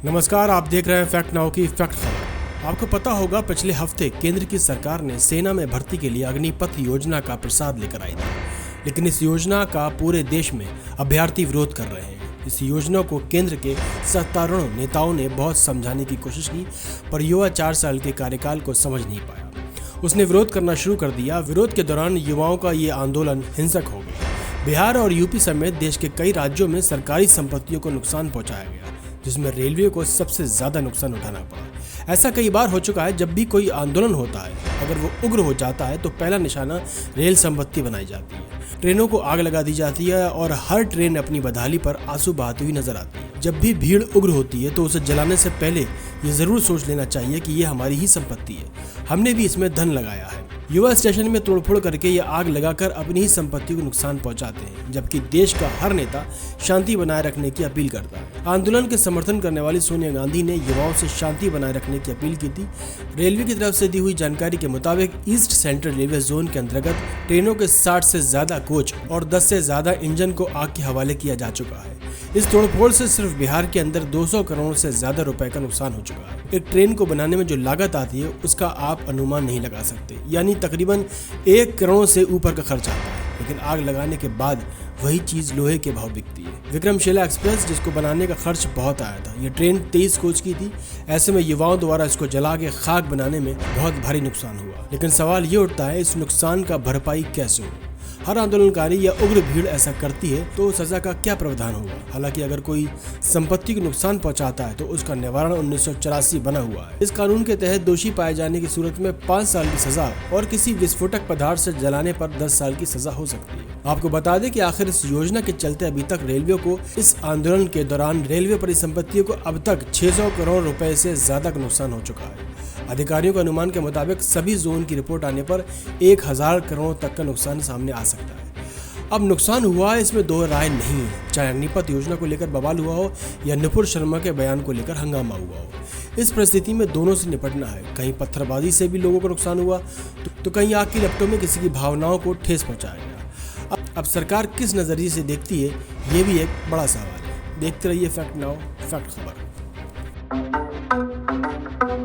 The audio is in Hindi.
नमस्कार, आप देख रहे हैं फैक्ट नाउ की फैक्ट खबर। आपको पता होगा पिछले हफ्ते केंद्र की सरकार ने सेना में भर्ती के लिए अग्निपथ योजना का प्रस्ताव लेकर आई थी, लेकिन इस योजना का पूरे देश में अभ्यर्थी विरोध कर रहे हैं। इस योजना को केंद्र के सत्तारूढ़ नेताओं ने बहुत समझाने की कोशिश की, पर युवा 4 साल के कार्यकाल को समझ नहीं पाया। उसने विरोध करना शुरू कर दिया। विरोध के दौरान युवाओं का ये आंदोलन हिंसक हो गया। बिहार और यूपी समेत देश के कई राज्यों में सरकारी संपत्तियों को नुकसान पहुंचाया गया, जिसमें रेलवे को सबसे ज्यादा नुकसान उठाना पड़ा। ऐसा कई बार हो चुका है, जब भी कोई आंदोलन होता है, अगर वो उग्र हो जाता है तो पहला निशाना रेल संपत्ति बनाई जाती है। ट्रेनों को आग लगा दी जाती है और हर ट्रेन अपनी बदहाली पर आंसू बहाती हुई नजर आती है। जब भी भीड़ उग्र होती है तो उसे जलाने से पहले ये जरूर सोच लेना चाहिए कि ये हमारी ही संपत्ति है, हमने भी इसमें धन लगाया है। युवा स्टेशन में तोड़फोड़ करके ये आग लगाकर अपनी ही संपत्ति को नुकसान पहुंचाते हैं, जबकि देश का हर नेता शांति बनाए रखने की अपील करता है। आंदोलन के समर्थन करने वाली सोनिया गांधी ने युवाओं से शांति बनाए रखने की अपील की थी। रेलवे की तरफ से दी हुई जानकारी के मुताबिक ईस्ट सेंट्रल रेलवे जोन के अंतर्गत ट्रेनों के 60 से ज्यादा कोच और 10 से ज्यादा इंजन को आग के हवाले किया जा चुका है। इस तोड़फोड़ से सिर्फ बिहार के अंदर 200 करोड़ से ज्यादा रुपए का नुकसान हो चुका है। एक ट्रेन को बनाने में जो लागत आती है उसका आप अनुमान नहीं लगा सकते, यानी तकरीबन 1 करोड़ से ऊपर का खर्च आता है, लेकिन आग लगाने के बाद वही चीज लोहे के भाव बिकती है। विक्रमशिला एक्सप्रेस, जिसको बनाने का खर्च बहुत आया था, ये ट्रेन 23 कोच की थी। ऐसे में युवाओं द्वारा इसको जला के खाक बनाने में बहुत भारी नुकसान हुआ। लेकिन सवाल ये उठता है, इस नुकसान का भरपाई कैसे हो? हर आंदोलनकारी या उग्र भीड़ ऐसा करती है तो सजा का क्या प्रावधान होगा? हालांकि अगर कोई संपत्ति को नुकसान पहुंचाता है तो उसका निवारण 1984 बना हुआ है। इस कानून के तहत दोषी पाए जाने की सूरत में 5 साल की सजा और किसी विस्फोटक पदार्थ से जलाने पर 10 साल की सजा हो सकती है। आपको बता दें कि आखिर इस योजना के चलते अभी तक रेलवे को इस आंदोलन के दौरान रेलवे परिसंपत्तियों को अब तक 600 करोड़ रुपए से ज्यादा का नुकसान हो चुका है। अधिकारियों के अनुमान के मुताबिक सभी जोन की रिपोर्ट आने पर 1000 करोड़ तक का नुकसान सामने आ सकता है। अब नुकसान हुआ है, इसमें दो राय नहीं है, चाहे अग्निपथ योजना को लेकर बवाल हुआ हो या नुपुर शर्मा के बयान को लेकर हंगामा हुआ हो। इस परिस्थिति में दोनों से निपटना है। कहीं पत्थरबाजी से भी लोगों को नुकसान हुआ तो कहीं आग की लपटों में किसी की भावनाओं को ठेस पहुंचाया गया। अब सरकार किस नजरिए से देखती है, ये भी एक बड़ा सवाल है। देखते रहिए फैक्ट नाउ फैक्ट खबर।